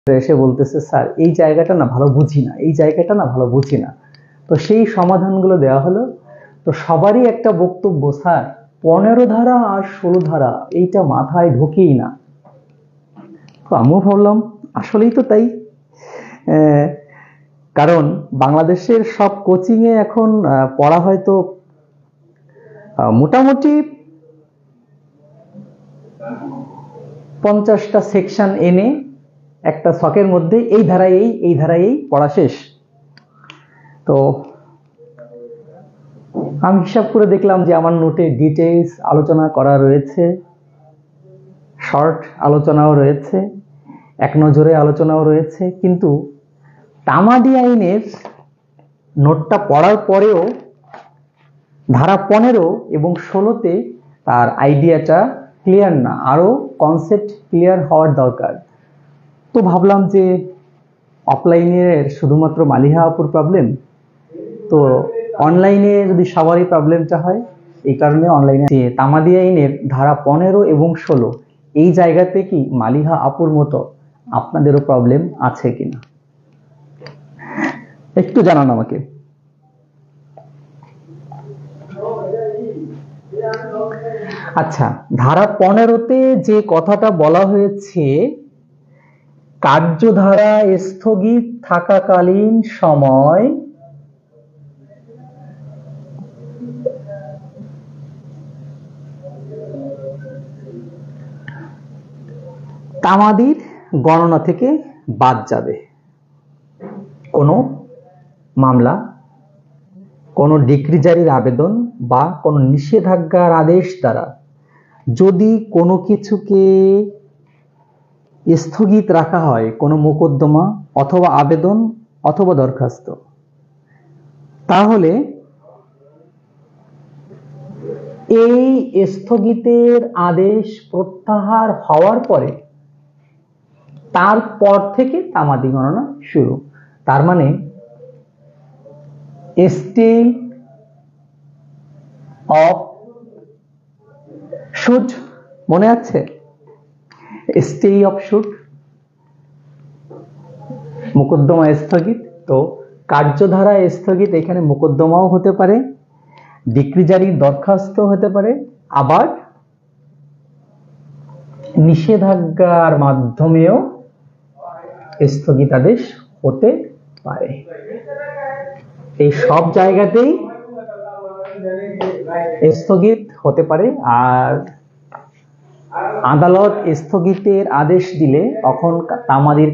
এসে বলতেছে স্যার এই জায়গাটা না ভালো বুঝি না, এই জায়গাটা না ভালো বুঝি না। তো সেই সমাধানগুলো দেওয়া হলো। তো সবারই একটা বক্তব্য, স্যার 15 ধারা আর 16 ধারা এইটা মাথায় ঢোকেই না। তো আমিও ভাবলাম আসলেই তো তাই। কারণ বাংলাদেশের সব কোচিংয়ে এখন পড়া হয়তো মোটামুটি 50টা সেকশন এনে একটা ছকের মধ্যে এই ধারায় এই ধারায় পড়া শেষ। তো আমি হিসাব করে দেখলাম যে আমার নোটে ডিটেইলস আলোচনা করা রয়েছে, শর্ট আলোচনাও রয়েছে, এক নজরে আলোচনাও রয়েছে, কিন্তু তামাদি আইনের নোটটা পড়ার পরেও ধারা 15 এবং 16তে তার আইডিয়াটা ক্লিয়ার না, আরো কনসেপ্ট ক্লিয়ার হওয়ার দরকার। তো ভাবলাম যে অফলাইনের শুধুমাত্র মালিহা আপুর প্রবলেম, তো অনলাইনে যদি সবারই প্রবলেমটা হয়, এই কারণে অনলাইনে তামাদি আইনের ধারা 15 এবং 16 এই জায়গাতে কি মালিহা আপুর মতো আপনাদেরও প্রবলেম আছে কিনা একটু জানান আমাকে। আচ্ছা, ধারা 15তে যে কথাটা বলা হয়েছে, কার্যধারা স্থগিত থাকাকালীন সময় তামাদির গণনা থেকে বাদ যাবে। কোনো মামলা, কোনো ডিক্রি জারির আবেদন বা কোনো নিষেধাজ্ঞার আদেশ দ্বারা যদি কোনো কিছুকে স্থগিত রাখা হয়, কোনো মোকদ্দমা অথবা আবেদন অথবা দরখাস্ত, তাহলে এই স্থগিতের আদেশ প্রত্যাহার হওয়ার পরে তারপর থেকে তামাদি গণনা শুরু। তার মানে স্টে অফ শুট, মনে আছে? স্টে অফ শুট, মোকদ্দমা স্থগিত। তো কার্যধারা স্থগিত, এখানে মোকদ্দমাও হতে পারে, ডিক্রি জারির দরখাস্ত হতে পারে, আবার নিষেধাজ্ঞার মাধ্যমেও স্থগিতাদেশ হতে পারে। এই সব জায়গাতেই স্থগিত হতে পারে। আর আদালত স্থগিতের আদেশ দিলে তখন তামাদির